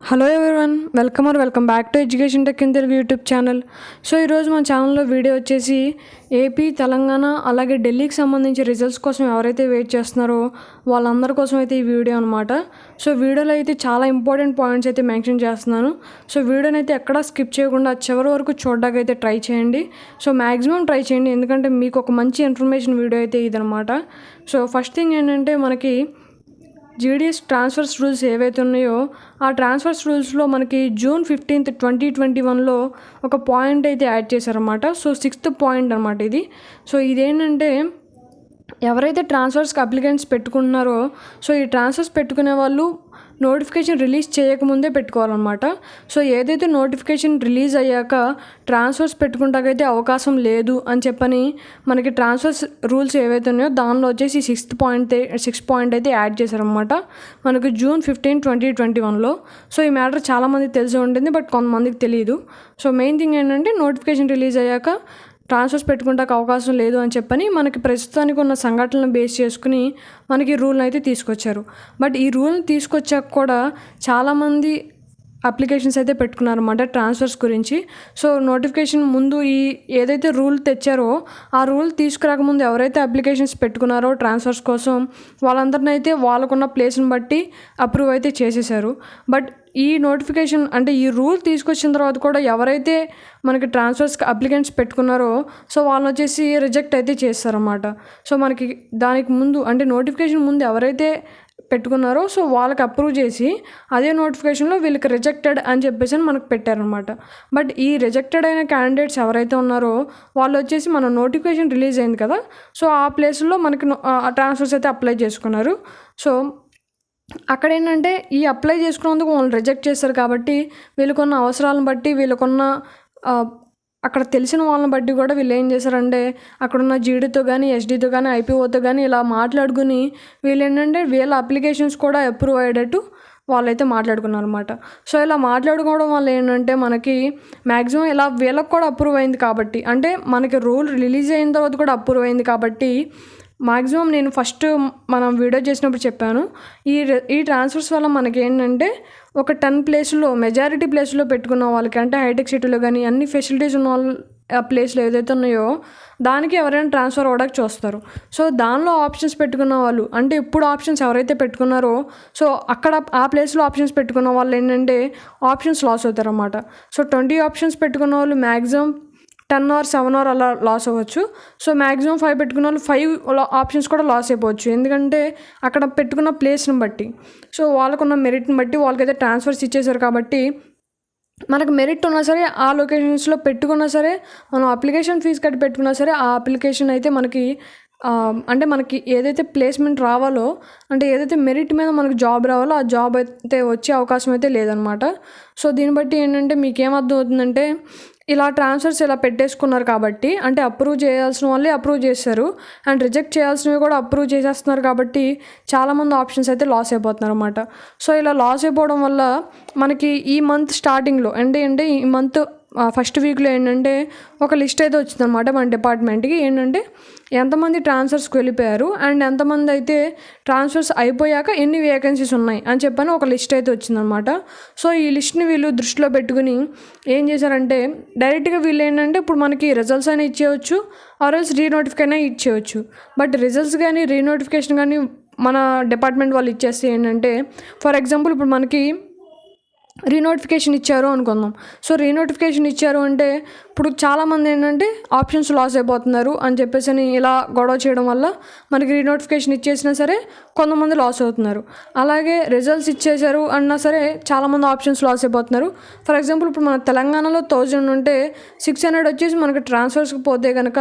Hello everyone, welcome back to education tech in Telugu YouTube channel. So ఈరోజు మన ఛానల్లో video వచ్చేసి ఏపీ, తెలంగాణ అలాగే ఢిల్లీకి సంబంధించి రిజల్ట్స్ కోసం ఎవరైతే వెయిట్ చేస్తున్నారో వాళ్ళందరి కోసం అయితే ఈ వీడియో అనమాట. సో వీడియోలో అయితే చాలా ఇంపార్టెంట్ పాయింట్స్ అయితే మెన్షన్ చేస్తున్నాను. సో వీడియోని అయితే ఎక్కడా స్కిప్ చేయకుండా చివరి వరకు చూడడానికి అయితే ట్రై చేయండి. సో మ్యాక్సిమం ట్రై చేయండి, ఎందుకంటే మీకు ఒక మంచి ఇన్ఫర్మేషన్ వీడియో అయితే ఇదనమాట. సో ఫస్ట్ థింగ్ ఏంటంటే మనకి జీడీఎస్ ట్రాన్స్ఫర్స్ రూల్స్ ఏవైతే ఉన్నాయో ఆ ట్రాన్స్ఫర్స్ రూల్స్లో మనకి జూన్ 15, 2021లో ఒక పాయింట్ అయితే యాడ్ చేశారన్నమాట. సో 6th పాయింట్ అనమాట ఇది. సో ఇదేంటంటే ఎవరైతే ట్రాన్స్ఫర్స్కి అప్లికెంట్స్ పెట్టుకుంటున్నారో సో ఈ ట్రాన్స్ఫర్స్ పెట్టుకునే వాళ్ళు నోటిఫికేషన్ రిలీజ్ చేయకముందే పెట్టుకోవాలన్నమాట. సో ఏదైతే నోటిఫికేషన్ రిలీజ్ అయ్యాక ట్రాన్స్ఫర్స్ పెట్టుకుంటాకైతే అవకాశం లేదు అని చెప్పని మనకి ట్రాన్స్ఫర్స్ రూల్స్ ఏవైతే ఉన్నాయో దానిలో వచ్చేసి 6th పాయింట్ అయితే యాడ్ చేశారనమాట మనకి జూన్ 15, 2021లో. సో ఈ మ్యాటర్ చాలామందికి తెలిసి ఉంటుంది, బట్ కొంతమందికి తెలియదు. సో మెయిన్ థింగ్ ఏంటంటే నోటిఫికేషన్ రిలీజ్ అయ్యాక ట్రాన్స్ఫర్స్ పెట్టుకుంటాక అవకాశం లేదు అని చెప్పని మనకి ప్రస్తుతానికి ఉన్న సంఘటనలను బేస్ చేసుకుని మనకి రూల్ని అయితే తీసుకొచ్చారు. బట్ ఈ రూల్ని తీసుకొచ్చాక కూడా చాలామంది అప్లికేషన్స్ అయితే పెట్టుకున్నారన్నమాట ట్రాన్స్ఫర్స్ గురించి. సో నోటిఫికేషన్ ముందు ఏదైతే రూల్ తెచ్చారో ఆ రూల్ తీసుకురాకముందు ఎవరైతే అప్లికేషన్స్ పెట్టుకున్నారో ట్రాన్స్ఫర్స్ కోసం వాళ్ళందరినీ అయితే వాళ్ళకున్న ప్లేస్ని బట్టి అప్రూవ్ అయితే చేసేసారు. బట్ ఈ నోటిఫికేషన్ అంటే ఈ రూల్ తీసుకొచ్చిన తర్వాత కూడా ఎవరైతే మనకి ట్రాన్స్ఫర్స్కి అప్లికెంట్స్ పెట్టుకున్నారో సో వాళ్ళని వచ్చేసి రిజెక్ట్ అయితే చేస్తారన్నమాట. సో మనకి దానికి ముందు అంటే నోటిఫికేషన్ ముందు ఎవరైతే పెట్టుకున్నారో సో వాళ్ళకి అప్రూవ్ చేసి అదే నోటిఫికేషన్లో వీళ్ళకి రిజెక్టెడ్ అని చెప్పేసి మనకు పెట్టారనమాట. బట్ ఈ రిజెక్టెడ్ అయిన క్యాండిడేట్స్ ఎవరైతే ఉన్నారో వాళ్ళు వచ్చేసి మన నోటిఫికేషన్ రిలీజ్ అయింది కదా, సో ఆ ప్లేస్లో మనకి ట్రాన్స్ఫర్స్ అయితే అప్లై చేసుకున్నారు. సో అక్కడ ఏంటంటే ఈ అప్లై చేసుకున్నందుకు వాళ్ళు రిజెక్ట్ చేస్తారు కాబట్టి వీళ్ళకున్న అవసరాలను బట్టి వీళ్ళకున్న అక్కడ తెలిసిన వాళ్ళని బట్టి కూడా వీళ్ళు ఏం చేశారంటే అక్కడున్న జీడీతో కానీ ఎస్డీతో కానీ ఐపీఓతో కానీ ఇలా మాట్లాడుకుని వీళ్ళు ఏంటంటే వీళ్ళ అప్లికేషన్స్ కూడా అప్రూవ్ అయ్యేటట్టు వాళ్ళైతే మాట్లాడుకున్నారు అనమాట. సో ఇలా మాట్లాడుకోవడం వల్ల ఏంటంటే మనకి మ్యాక్సిమం ఇలా వీళ్ళకి కూడా అప్రూవ్ అయింది కాబట్టి అంటే మనకి రూల్ రిలీజ్ అయిన తర్వాత కూడా అప్రూవ్ అయింది కాబట్టి మ్యాక్సిమం నేను ఫస్ట్ మనం వీడియో చేసినప్పుడు చెప్పాను ఈ ట్రాన్స్ఫర్స్ వల్ల మనకి ఏంటంటే ఒక 10 ప్లేస్లో మెజారిటీ ప్లేస్లో పెట్టుకున్న వాళ్ళకి అంటే హైటెక్ సిటీలో కానీ అన్ని ఫెసిలిటీస్ ఉన్న వాళ్ళు ఆ ప్లేస్లో ఏదైతే ఉన్నాయో దానికి ఎవరైనా ట్రాన్స్ఫర్ అవ్వడానికి చూస్తారు. సో దానిలో ఆప్షన్స్ పెట్టుకున్న వాళ్ళు అంటే ఇప్పుడు ఆప్షన్స్ ఎవరైతే పెట్టుకున్నారో సో అక్కడ ఆ ప్లేస్లో ఆప్షన్స్ పెట్టుకున్న వాళ్ళు ఏంటంటే ఆప్షన్స్ లాస్ అవుతారు అన్నమాట. సో 20 ఆప్షన్స్ పెట్టుకున్న వాళ్ళు మ్యాక్సిమం 10 or 7 or అలా లాస్ అవ్వచ్చు. సో మ్యాక్సిమం 5 పెట్టుకున్న వాళ్ళు 5 ఆప్షన్స్ కూడా లాస్ అయిపోవచ్చు, ఎందుకంటే అక్కడ పెట్టుకున్న ప్లేస్ని బట్టి సో వాళ్ళకున్న మెరిట్ని బట్టి వాళ్ళకైతే ట్రాన్స్ఫర్స్ ఇచ్చేసారు. కాబట్టి మనకు మెరిట్ ఉన్నా సరే ఆ లొకేషన్స్లో పెట్టుకున్నా సరే మనం అప్లికేషన్ ఫీజు కట్టి పెట్టుకున్నా సరే ఆ అప్లికేషన్ అయితే మనకి అంటే మనకి ఏదైతే ప్లేస్మెంట్ రావాలో అంటే ఏదైతే మెరిట్ మీద మనకు జాబ్ రావాలో ఆ జాబ్ అయితే వచ్చే అవకాశం అయితే లేదనమాట. సో దీన్ని బట్టి ఏంటంటే మీకేమర్థం అవుతుందంటే ఇలా ట్రాన్స్ఫర్స్ ఇలా పెట్టేసుకున్నారు కాబట్టి అంటే అప్రూవ్ చేయాల్సిన వాళ్ళే అప్రూవ్ చేస్తారు అండ్ రిజెక్ట్ చేయాల్సినవి కూడా అప్రూవ్ చేసేస్తున్నారు కాబట్టి చాలామంది ఆప్షన్స్ అయితే లాస్ అయిపోతున్నారు అనమాట. సో ఇలా లాస్ అయిపోవడం వల్ల మనకి ఈ మంత్ స్టార్టింగ్లో అంటే ఈ మంత్ ఫస్ట్ వీక్లో ఏంటంటే ఒక లిస్ట్ అయితే వచ్చిందనమాట మన డిపార్ట్మెంట్కి. ఏంటంటే ఎంతమంది ట్రాన్స్ఫర్స్కి వెళ్ళిపోయారు అండ్ ఎంతమంది అయితే ట్రాన్స్ఫర్స్ అయిపోయాక ఎన్ని వేకెన్సీస్ ఉన్నాయి అని చెప్పని ఒక లిస్ట్ అయితే వచ్చిందనమాట. సో ఈ లిస్ట్ని వీళ్ళు దృష్టిలో పెట్టుకుని ఏం చేశారంటే డైరెక్ట్గా వీళ్ళు ఏంటంటే ఇప్పుడు మనకి రిజల్ట్స్ అయినా ఇచ్చేయచ్చు ఆర్ఎల్స్ రీనోటిఫికేషన్ అయినా ఇచ్చేయచ్చు. బట్ రిజల్ట్స్ కానీ రీనోటిఫికేషన్ కానీ మన డిపార్ట్మెంట్ వాళ్ళు ఇచ్చేస్తే ఏంటంటే ఫర్ ఎగ్జాంపుల్ ఇప్పుడు మనకి రీనోటిఫికేషన్ ఇచ్చారు అనుకుందాం. సో రీనోటిఫికేషన్ ఇచ్చారు అంటే ఇప్పుడు చాలామంది ఏంటంటే ఆప్షన్స్ లాస్ అయిపోతున్నారు అని చెప్పేసి ఇలా గొడవ చేయడం వల్ల మనకి రీనోటిఫికేషన్ ఇచ్చేసినా సరే కొంతమంది లాస్ అవుతున్నారు. అలాగే రిజల్ట్స్ ఇచ్చేసారు అన్నా సరే చాలామంది ఆప్షన్స్ లాస్ అయిపోతున్నారు. ఫర్ ఎగ్జాంపుల్ ఇప్పుడు మన తెలంగాణలో 1000 ఉంటే 600 వచ్చేసి మనకి ట్రాన్స్ఫర్స్కి పోతే కనుక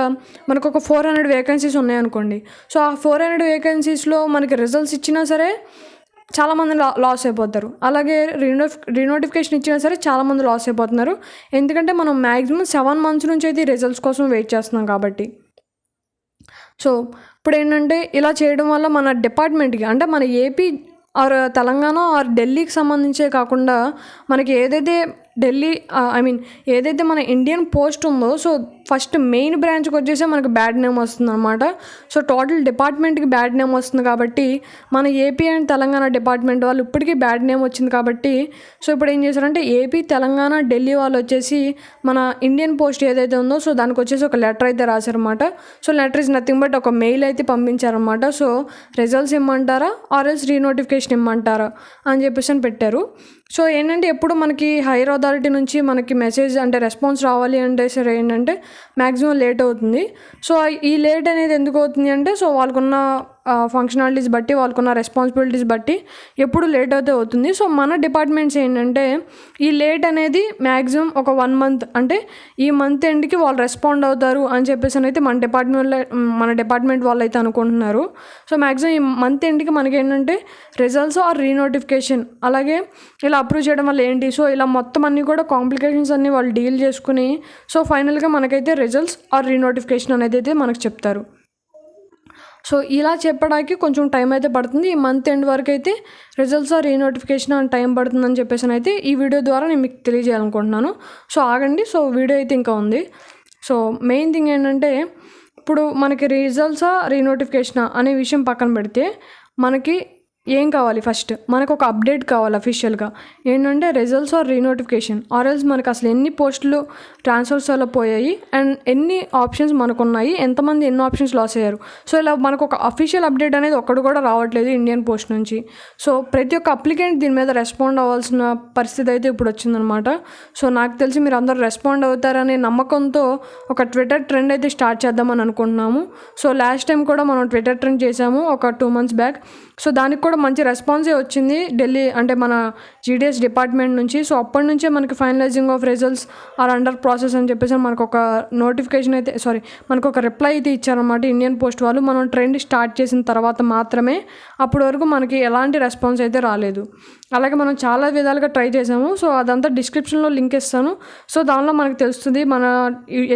మనకు ఒక 400 వేకెన్సీస్ ఉన్నాయనుకోండి. సో ఆ 400 వేకెన్సీస్లో మనకి రిజల్ట్స్ ఇచ్చినా సరే చాలామంది లాస్ అయిపోతారు. అలాగే రీనోటిఫికేషన్ ఇచ్చినా సరే చాలామంది లాస్ అయిపోతున్నారు, ఎందుకంటే మనం మ్యాక్సిమం 7 months నుంచి అయితే రిజల్ట్స్ కోసం వెయిట్ చేస్తున్నాం కాబట్టి. సో ఇప్పుడు ఏంటంటే ఇలా చేయడం వల్ల మన డిపార్ట్మెంట్కి అంటే మన ఏపీ ఆర్ తెలంగాణ ఆర్ ఢిల్లీకి సంబంధించే కాకుండా మనకి ఏదైతే ఢిల్లీ ఐ మీన్ ఏదైతే మన ఇండియన్ పోస్ట్ ఉందో సో ఫస్ట్ మెయిన్ బ్రాంచ్కి వచ్చేసి మనకు బ్యాడ్ నేమ్ వస్తుంది అనమాట. సో టోటల్ డిపార్ట్మెంట్కి బ్యాడ్ నేమ్ వస్తుంది కాబట్టి మన ఏపీ అండ్ తెలంగాణ డిపార్ట్మెంట్ వాళ్ళు ఇప్పటికీ బ్యాడ్ నేమ్ వచ్చింది కాబట్టి సో ఇప్పుడు ఏం చేశారంటే ఏపీ, తెలంగాణ, ఢిల్లీ వాళ్ళు వచ్చేసి మన ఇండియన్ పోస్ట్ ఏదైతే ఉందో సో దానికి వచ్చేసి ఒక లెటర్ అయితే రాశారన్నమాట. So letter is nothing but ఒక మెయిల్ అయితే పంపించారన్నమాట. సో రిజల్ట్స్ ఇమ్మంటారా ఆర్ఎల్స్ రీనోటిఫికేషన్ ఇమ్మంటారా అని చెప్పేసి అని పెట్టారు. సో ఏంటంటే ఎప్పుడు మనకి హైయర్ అథారిటీ నుంచి మనకి మెసేజ్ అంటే రెస్పాన్స్ రావాలి అంటే సరే ఏంటంటే మ్యాక్సిమం లేట్ అవుతుంది. సో ఈ లేట్ అనేది ఎందుకు అవుతుంది అంటే సో వాళ్ళకున్న ఫంక్షనాలిటీస్ బట్టి, వాళ్ళకున్న రెస్పాన్సిబిలిటీస్ బట్టి ఎప్పుడు లేట్ అయితే అవుతుంది. సో మన డిపార్ట్మెంట్స్ ఏంటంటే ఈ లేట్ అనేది మ్యాక్సిమం ఒక 1 మంత్ అంటే ఈ మంత్ ఎండ్కి వాళ్ళు రెస్పాండ్ అవుతారు అని చెప్పేసి అయితే మన డిపార్ట్మెంట్ వాళ్ళు అయితే అనుకుంటున్నారు. సో మ్యాక్సిమం ఈ మంత్ ఎండ్కి మనకి ఏంటంటే రిజల్ట్స్ ఆర్ రీనోటిఫికేషన్ అలాగే ఇలా అప్రూవ్ చేయడం వల్ల ఏంటి సో ఇలా మొత్తం అన్నీ కూడా కాంప్లికేషన్స్ అన్నీ వాళ్ళు డీల్ చేసుకుని సో ఫైనల్గా మనకైతే రిజల్ట్స్ ఆర్ రీనోటిఫికేషన్ అనేది అయితే మనకు చెప్తారు. సో ఇలా చెప్పడానికి కొంచెం టైం అయితే పడుతుంది. ఈ మంత్ ఎండ్ వరకు అయితే రిజల్ట్స్ ఆర్ రీనోటిఫికేషన్ అని టైం పడుతుందని చెప్పేసి అయితే ఈ వీడియో ద్వారా నేను మీకు తెలియజేయాలనుకుంటున్నాను. సో ఆగండి, సో వీడియో అయితే ఇంకా ఉంది. సో మెయిన్ థింగ్ ఏంటంటే ఇప్పుడు మనకి రిజల్ట్సా రీనోటిఫికేషనా అనే విషయం పక్కన పెడితే మనకి ఏం కావాలి, ఫస్ట్ మనకు ఒక అప్డేట్ కావాలి అఫీషియల్గా ఏంటంటే రిజల్ట్స్ ఆర్ రీనోటిఫికేషన్ ఆర్ఎల్స్ మనకు అసలు ఎన్ని పోస్టులు ట్రాన్స్ఫర్స్ వల్ల పోయాయి అండ్ ఎన్ని ఆప్షన్స్ మనకు ఉన్నాయి, ఎంతమంది ఎన్ని ఆప్షన్స్ లాస్ అయ్యారు. సో ఇలా మనకు ఒక అఫీషియల్ అప్డేట్ అనేది ఒక్కడు కూడా రావట్లేదు ఇండియన్ పోస్ట్ నుంచి. సో ప్రతి ఒక్క అప్లికెంట్ దీని మీద రెస్పాండ్ అవ్వాల్సిన పరిస్థితి అయితే ఇప్పుడు వచ్చిందనమాట. సో నాకు తెలిసి మీరు అందరూ రెస్పాండ్ అవుతారనే నమ్మకంతో ఒక ట్విట్టర్ ట్రెండ్ అయితే స్టార్ట్ చేద్దామని అనుకుంటున్నాము. సో లాస్ట్ టైం కూడా మనం ట్విట్టర్ ట్రెండ్ చేసాము ఒక 2 months బ్యాక్. సో దానికి కూడా మంచి రెస్పాన్సే వచ్చింది ఢిల్లీ అంటే మన జీడిఎస్ డిపార్ట్మెంట్ నుంచి. సో అప్పటి నుంచే మనకి finalising of results are under process అని చెప్పేసి మనకు ఒక నోటిఫికేషన్ అయితే మనకు ఒక రిప్లై అయితే ఇచ్చారన్నమాట ఇండియన్ పోస్ట్ వాళ్ళు. మనం ట్రెండ్ స్టార్ట్ చేసిన తర్వాత మాత్రమే, అప్పటి వరకు మనకి ఎలాంటి రెస్పాన్స్ అయితే రాలేదు. అలాగే మనం చాలా విధాలుగా ట్రై చేసాము. సో అదంతా డిస్క్రిప్షన్లో లింక్ ఇస్తాను. సో దానిలో మనకు తెలుస్తుంది మన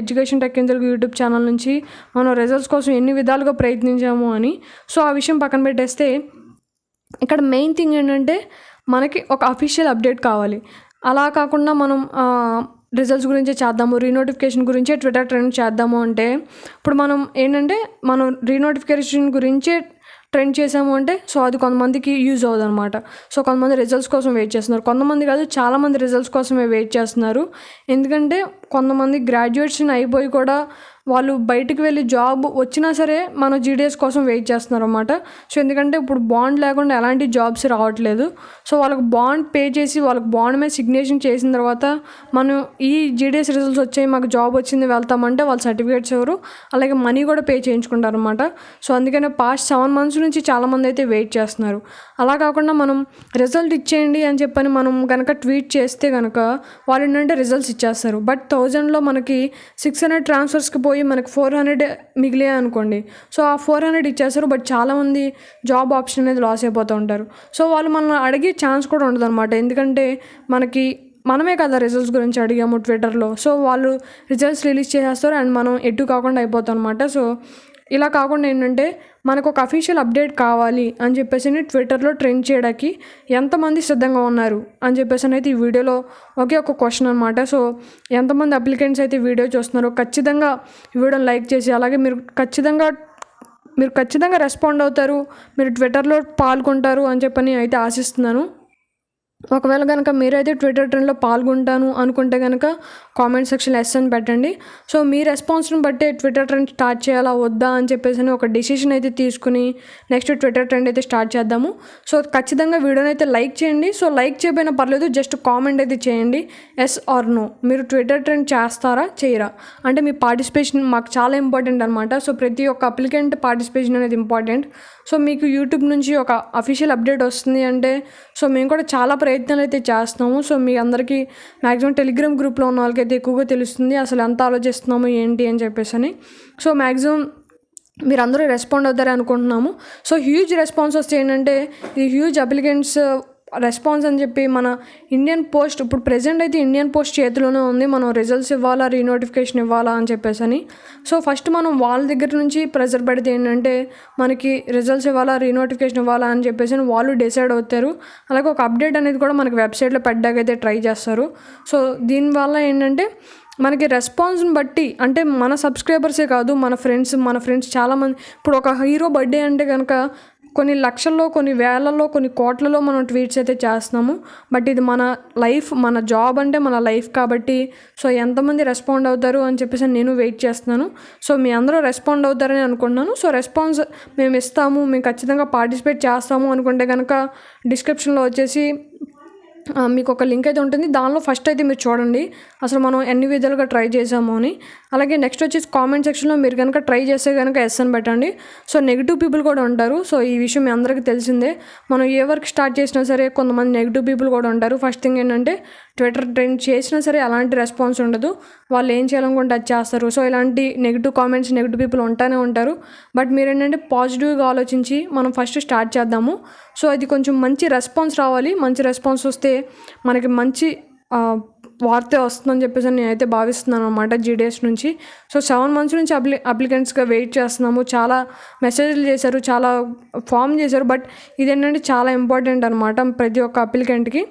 education tech in Telugu YouTube channel నుంచి మనం రిజల్ట్స్ కోసం ఎన్ని విధాలుగా ప్రయత్నించాము అని. సో ఆ విషయం పక్కన పెట్టేస్తే ఇక్కడ మెయిన్ థింగ్ ఏంటంటే మనకి ఒక అఫీషియల్ అప్డేట్ కావాలి. అలా కాకుండా మనం రిజల్ట్స్ గురించే చేద్దాము, రీనోటిఫికేషన్ గురించే ట్విట్టర్ ట్రెండ్ చేద్దాము అంటే ఇప్పుడు మనం ఏంటంటే మనం రీనోటిఫికేషన్ గురించే ట్రెండ్ చేసాము అంటే సో అది కొంతమందికి యూజ్ అవ్వదు అనమాట. సో కొంతమంది రిజల్ట్స్ కోసం వెయిట్ చేస్తున్నారు, కొంతమంది కాదు చాలామంది రిజల్ట్స్ కోసమే వెయిట్ చేస్తున్నారు. ఎందుకంటే కొంతమంది గ్రాడ్యుయేషన్ అయిపోయి కూడా వాళ్ళు బయటికి వెళ్ళి జాబ్ వచ్చినా సరే మన జీడిఎస్ కోసం వెయిట్ చేస్తున్నారు అన్నమాట. సో ఎందుకంటే ఇప్పుడు బాండ్ లేకుండా ఎలాంటి జాబ్స్ రావట్లేదు. సో వాళ్ళకి బాండ్ పే చేసి వాళ్ళకి బాండ్ మీద సిగ్నేచర్ చేసిన తర్వాత మనం ఈ జీడిఎస్ రిజల్ట్స్ వచ్చాయి మాకు జాబ్ వచ్చింది వెళ్తామంటే వాళ్ళు సర్టిఫికేట్స్ ఎవరు అలాగే మనీ కూడా పే చేయించుకుంటారు అనమాట. సో అందుకనే పాస్ట్ 7 months నుంచి చాలామంది అయితే వెయిట్ చేస్తున్నారు. అలా కాకుండా మనం రిజల్ట్ ఇచ్చేయండి అని చెప్పని మనం కనుక ట్వీట్ చేస్తే కనుక వాళ్ళు ఏంటంటే రిజల్ట్స్ ఇచ్చేస్తారు. బట్ 1000లో మనకి 600 ట్రాన్స్ఫర్స్కి పోయి మనకు 400 మిగిలాయి అనుకోండి. సో ఆ 400 ఇచ్చేస్తారు. బట్ చాలామంది జాబ్ ఆప్షన్ అనేది లాస్ అయిపోతూ ఉంటారు. సో వాళ్ళు మనల్ని అడిగే ఛాన్స్ కూడా ఉండదు అనమాట. ఎందుకంటే మనమే కదా రిజల్ట్స్ గురించి అడిగాము ట్విట్టర్లో. సో వాళ్ళు రిజల్ట్స్ రిలీజ్ చేసేస్తారు అండ్ మనం ఎటు కాకుండా అయిపోతాం అనమాట. సో ఇలా కాకుండా ఏంటంటే మనకు ఒక అఫీషియల్ అప్డేట్ కావాలి అని చెప్పేసి ట్విట్టర్లో ట్రెండ్ చేయడానికి ఎంతమంది సిద్ధంగా ఉన్నారు అని చెప్పేసి అయితే ఈ వీడియోలో ఒకే ఒక క్వశ్చన్ అనమాట. సో ఎంతమంది అప్లికెంట్స్ అయితే వీడియో చూస్తున్నారు ఖచ్చితంగా ఈ వీడియోని లైక్ చేసి అలాగే మీరు ఖచ్చితంగా రెస్పాండ్ అవుతారు, మీరు ట్విట్టర్లో పాల్గొంటారు అని చెప్పని అయితే ఆశిస్తున్నాను. ఒకవేళ కనుక మీరైతే ట్విట్టర్ ట్రెండ్లో పాల్గొంటాను అనుకుంటే కనుక కామెంట్ సెక్షన్లో ఎస్ అని పెట్టండి. సో మీ రెస్పాన్స్ని బట్టే ట్విట్టర్ ట్రెండ్ స్టార్ట్ చేయాలా వద్దా అని చెప్పేసి ఒక డెసిషన్ అయితే తీసుకుని నెక్స్ట్ ట్విట్టర్ ట్రెండ్ అయితే స్టార్ట్ చేద్దాము. సో ఖచ్చితంగా వీడియోని అయితే లైక్ చేయండి. సో లైక్ చేయకపోయినా పర్లేదు, జస్ట్ కామెంట్ అయితే చేయండి ఎస్ ఆర్ నో. మీరు ట్విట్టర్ ట్రెండ్ చేస్తారా చేయరా అంటే మీ పార్టిసిపేషన్ మాకు చాలా ఇంపార్టెంట్ అనమాట. సో ప్రతి ఒక్క అప్లికెంట్ పార్టిసిపేషన్ అనేది ఇంపార్టెంట్. సో మీకు యూట్యూబ్ నుంచి ఒక అఫీషియల్ అప్డేట్ వస్తుంది అంటే సో మేము కూడా చాలా ప్రయత్నాలు అయితే చేస్తున్నాము. సో మీ అందరికీ మ్యాక్సిమం టెలిగ్రామ్ గ్రూప్లో ఉన్న వాళ్ళకైతే ఎక్కువగా తెలుస్తుంది అసలు ఎంత ఆలోచిస్తున్నాము ఏంటి అని చెప్పేసి అని. సో మ్యాక్సిమం మీరు అందరూ రెస్పాండ్ అవుతారని అనుకుంటున్నాము. సో హ్యూజ్ రెస్పాన్స్ వస్తే ఏంటంటే ఈ హ్యూజ్ అప్లికెంట్స్ రెస్పాన్స్ అని చెప్పి మన ఇండియన్ పోస్ట్ ఇప్పుడు ప్రెజెంట్ అయితే ఇండియన్ పోస్ట్ చేతిలోనే ఉంది. మనం రిజల్ట్స్ ఇవ్వాలా, రీనోటిఫికేషన్ ఇవ్వాలా అని చెప్పేసి. సో ఫస్ట్ మనం వాళ్ళ దగ్గర నుంచి ప్రెజర్ పెడితే ఏంటంటే మనకి రిజల్ట్స్ ఇవ్వాలా, రీనోటిఫికేషన్ ఇవ్వాలా అని చెప్పేసి వాళ్ళు డిసైడ్ అవుతారు. అలాగే ఒక అప్డేట్ అనేది కూడా మనకి వెబ్సైట్లో పెట్టడానికైతే ట్రై చేస్తారు. సో దీనివల్ల ఏంటంటే మనకి రెస్పాన్స్ని బట్టి అంటే మన సబ్స్క్రైబర్సే కాదు, మన ఫ్రెండ్స్ చాలామంది. ఇప్పుడు ఒక హీరో బర్త్డే అంటే కనుక కొన్ని లక్షల్లో, కొన్ని వేలల్లో, కొన్ని కోట్లలో మనం ట్వీట్స్ అయితే చేస్తున్నాము. బట్ ఇది మన లైఫ్, మన జాబ్ అంటే మన లైఫ్ కాబట్టి సో ఎంతమంది రెస్పాండ్ అవుతారు అని చెప్పేసి నేను వెయిట్ చేస్తున్నాను. సో మీ అందరూ రెస్పాండ్ అవుతారని అనుకుంటున్నాను. సో రెస్పాన్స్ మేము ఇస్తాము, మేము ఖచ్చితంగా పార్టిసిపేట్ చేస్తాము అనుకుంటే కనుక డిస్క్రిప్షన్లో వచ్చేసి మీకు ఒక లింక్ అయితే ఉంటుంది. దానిలో ఫస్ట్ అయితే మీరు చూడండి అసలు మనం ఎన్ని విధాలుగా ట్రై చేసాము అని. అలాగే నెక్స్ట్ వచ్చేసి కామెంట్ సెక్షన్లో మీరు కనుక ట్రై చేస్తే కనుక ఎస్ అని పెట్టండి. సో నెగిటివ్ పీపుల్ కూడా ఉంటారు. సో ఈ విషయం మీ అందరికీ తెలిసిందే. మనం ఏ వర్క్ స్టార్ట్ చేసినా సరే కొంతమంది నెగిటివ్ పీపుల్ కూడా ఉంటారు. ఫస్ట్ థింగ్ ఏంటంటే ట్విట్టర్ ట్రెండ్ చేసినా సరే అలాంటి రెస్పాన్స్ ఉండదు. వాళ్ళు ఏం చేయాలనుకుంటే అది చేస్తారు. సో ఇలాంటి నెగిటివ్ కామెంట్స్, నెగిటివ్ పీపుల్ ఉంటానే ఉంటారు. బట్ మీరు ఏంటంటే పాజిటివ్గా ఆలోచించి మనం ఫస్ట్ స్టార్ట్ చేద్దాము. సో అది కొంచెం మంచి రెస్పాన్స్ రావాలి. మంచి రెస్పాన్స్ వస్తే మనకి మంచి వార్త వస్తుందని చెప్పేసి నేనైతే భావిస్తున్నాను అనమాట జీడిఎస్ నుంచి. సో 7 months నుంచి అప్లికెంట్స్గా వెయిట్ చేస్తున్నాము. చాలా మెసేజ్లు చేశారు, చాలా ఫామ్ చేశారు. బట్ ఇదేంటంటే చాలా ఇంపార్టెంట్ అనమాట ప్రతి ఒక్క అప్లికెంట్కి.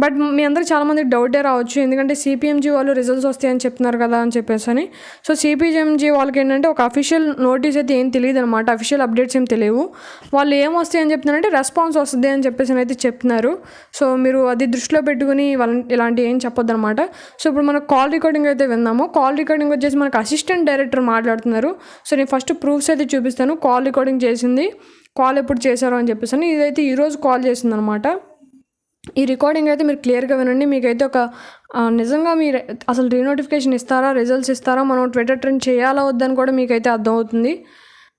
బట్ మీ అందరికి చాలామందికి డౌటే రావచ్చు, ఎందుకంటే సిపిఎంజీ వాళ్ళు రిజల్ట్స్ వస్తాయని చెప్తున్నారు కదా అని చెప్పేసి అని. సో సిపిఎంజీ వాళ్ళకి ఏంటంటే ఒక అఫీషియల్ నోటీస్ అయితే ఏం తెలియదు అనమాట, అఫీషియల్ అప్డేట్స్ ఏం తెలియవు. వాళ్ళు ఏం వస్తాయని చెప్తున్నారంటే రెస్పాన్స్ వస్తుంది అని చెప్పేసి అయితే చెప్తున్నారు. సో మీరు అది దృష్టిలో పెట్టుకుని వాళ్ళని ఇలాంటివి ఏం చెప్పొద్దు అనమాట. సో ఇప్పుడు మనకు కాల్ రికార్డింగ్ అయితే విన్నాము. కాల్ రికార్డింగ్ వచ్చేసి మనకు అసిస్టెంట్ డైరెక్టర్ మాట్లాడుతున్నారు. సో నేను ఫస్ట్ ప్రూఫ్స్ అయితే చూపిస్తాను. కాల్ రికార్డింగ్ చేసింది, కాల్ ఎప్పుడు చేశారు అని చెప్పేసి. ఇదైతే ఈరోజు కాల్ చేసింది అనమాట. ఈ రికార్డింగ్ అయితే మీరు క్లియర్గా వినండి. మీకైతే ఒక నిజంగా మీరు అసలు రీనోటిఫికేషన్ ఇస్తారా, రిజల్ట్స్ ఇస్తారా, మనం ట్విట్టర్ ట్రెండ్ చేయాలా వద్దని కూడా మీకైతే అర్థమవుతుంది.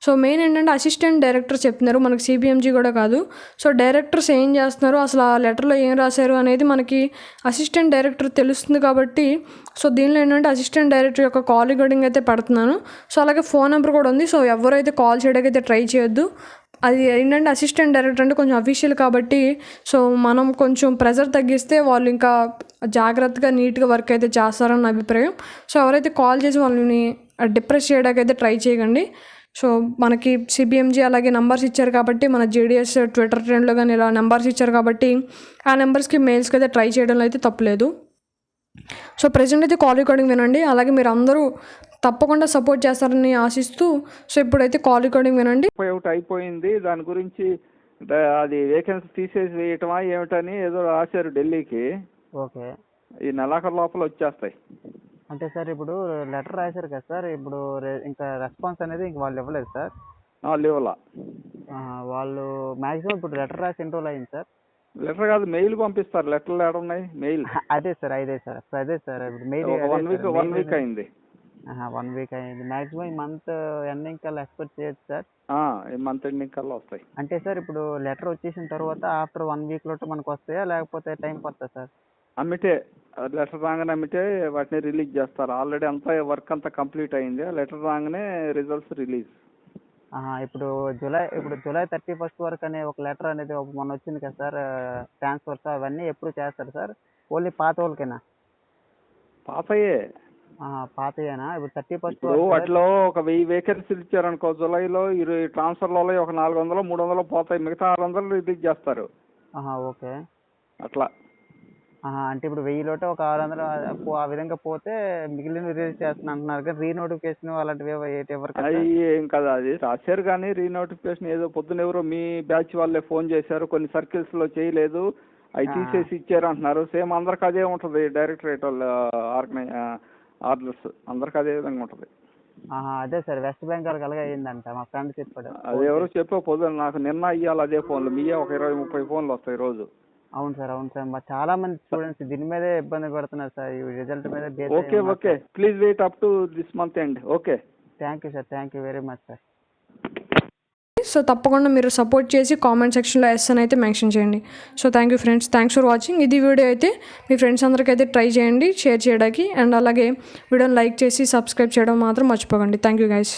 సో మెయిన్ ఏంటంటే అసిస్టెంట్ డైరెక్టర్ చెప్తున్నారు, మనకి సిపిఎంజీ కూడా కాదు. సో డైరెక్టర్స్ ఏం చేస్తున్నారు, అసలు ఆ లెటర్లో ఏం రాశారు అనేది మనకి అసిస్టెంట్ డైరెక్టర్ తెలుస్తుంది కాబట్టి సో దీనిలో ఏంటంటే అసిస్టెంట్ డైరెక్టర్ యొక్క కాల్ రికార్డింగ్ అయితే పెడుతున్నాను. సో అలాగే ఫోన్ నెంబర్ కూడా ఉంది. సో ఎవరైతే కాల్ చేయడానికి అయితే ట్రై చేయొద్దు. అది ఏంటంటే అసిస్టెంట్ డైరెక్టర్ అంటే కొంచెం అఫీషియల్ కాబట్టి సో మనం కొంచెం ప్రెజర్ తగ్గిస్తే వాళ్ళు ఇంకా జాగ్రత్తగా నీట్గా వర్క్ అయితే చేస్తారని నా అభిప్రాయం. సో ఎవరైతే కాల్ చేసి వాళ్ళని డిప్రెస్ చేయడానికి అయితే ట్రై చేయకండి. సో మనకి సిబిఎంజీ అలాగే నెంబర్స్ ఇచ్చారు కాబట్టి మన జేడిఎస్ ట్విట్టర్ ట్రెండ్లో కానీ ఇలా నెంబర్స్ ఇచ్చారు కాబట్టి ఆ నెంబర్స్కి మెయిల్స్కి అయితే ట్రై చేయడంలో అయితే తప్పలేదు. సో ప్రెజెంట్ అయితే కాల్ రికార్డింగ్ వినండి. అలాగే మీరు అందరూ తప్పకుండా సపోర్ట్ చేస్తారని ఆశిస్తూ సో ఇప్పుడైతే కాల్ రికార్డింగ్ వినండి. ఒకటి అయిపోయింది, దాని గురించి అది వేకెన్సీ తీసేసి వేయటమా ఏమిటని ఏదో రాశారు ఢిల్లీకి. ఓకే, ఈ నెలాఖరు లోపల వచ్చేస్తాయి. అంటే సార్ ఇప్పుడు లెటర్ రాశారు కదా సార్, ఇప్పుడు ఇంకా రెస్పాన్స్ అనేది ఇంక వాళ్ళు ఇవ్వలేదు సార్. లేవలా వాళ్ళు మ్యాక్సిమం ఇప్పుడు లెటర్ రాసి ఎన్ని రోజులు అయింది సార్? లెటర్ కాదు, మెయిల్ పంపిస్తారు. లెటర్లు ఏడ ఉన్నాయి, మెయిల్. అదే సార్ ఇప్పుడు మెయిల్ 1 week అయింది. 1 week అయింది. మ్యాక్సిమం ఈ మంత్ ఎండింగ్ కల్లా ఎక్స్పెక్ట్ చేయొచ్చు సార్. ఈ మంత్ ఎండింగ్ కల్లా వస్తాయి. అంటే సార్ ఇప్పుడు లెటర్ వచ్చేసిన తర్వాత ఆఫ్టర్ 1 week లోటు మనకు వస్తాయా లేకపోతే టైం పడుతుందా సార్? అమ్మితే లెటర్ రాగానే అమ్మితే వాటిని రిలీజ్ చేస్తారు. ఆల్రెడీ అంతా వర్క్ అంతా కంప్లీట్ అయింది. లెటర్ రాగానే రిజల్ట్స్ రిలీజ్. ఇప్పుడు జూలై 31st వరకు అనే ఒక లెటర్ అనేది మొన్న వచ్చింది కదా సార్, ట్రాన్స్ఫర్స్ అవన్నీ ఎప్పుడు చేస్తారు సార్? ఓన్లీ పాత వాళ్ళకేనా? పాతయే. పాతయేనా? ఇప్పుడు 31st వాటిలో ఒక 1000 వేకెన్సీలు ఇచ్చారనుకో, జూలైలో ట్రాన్స్ఫర్లో ఒక 400 300 పోతాయి, మిగతా 600 రిలీజ్ చేస్తారు. ఓకే, అట్లా. అంటే ఇప్పుడు 1000 లోట ఒక 600 ఆ విధంగా పోతే మిగిలిన రిలీజ్ చేస్తున్నా అంటున్నారు కానీ రీనోటిఫికేషన్ అలాంటివి ఎవరికి ఏం కదా, అది రాశారు కానీ రీనోటిఫికేషన్ ఏదో పొద్దున ఎవరో మీ బ్యాచ్ వాళ్ళే ఫోన్ చేశారు, కొన్ని సర్కిల్స్ లో చేయలేదు, అవి తీసేసి ఇచ్చారు అంటున్నారు. సేమ్ అందరికి అదే ఉంటుంది. డైరెక్టరేట్ వాళ్ళ ఆర్డర్స్ అందరికి అదే విధంగా ఉంటుంది. అదే సార్, వెస్ట్ బెంగాల్ అలాగే అయ్యిందంట, మా ఫ్రెండ్ చెప్పాడు. అది ఎవరో చెప్పే పొద్దున నాకు నిన్న ఇయ్యాలి అదే ఫోన్లు, మీయే ఒక 20-30 ఫోన్లు వస్తాయి రోజు. అవును సార్, మా చాలా మంది స్టూడెంట్స్ దీని మీదే ఇబ్బంది పడుతున్నారు సార్, ఈ రిజల్ట్ మీద. Okay, please wait up to this month end. Okay, thank you sir, thank you very much sir. So తప్పకుండా మీరు సపోర్ట్ చేసి కామెంట్ సెక్షన్లో ఎస్ అని అయితే మెన్షన్ చేయండి. So thank you friends, thanks for watching. ఇది వీడియో అయితే మీ ఫ్రెండ్స్ అందరికీ అయితే ట్రై చేయండి షేర్ చేయడానికి, అండ్ అలాగే వీడియోని లైక్ చేసి సబ్స్క్రైబ్ చేయడం మాత్రం మర్చిపోకండి. Thank you guys.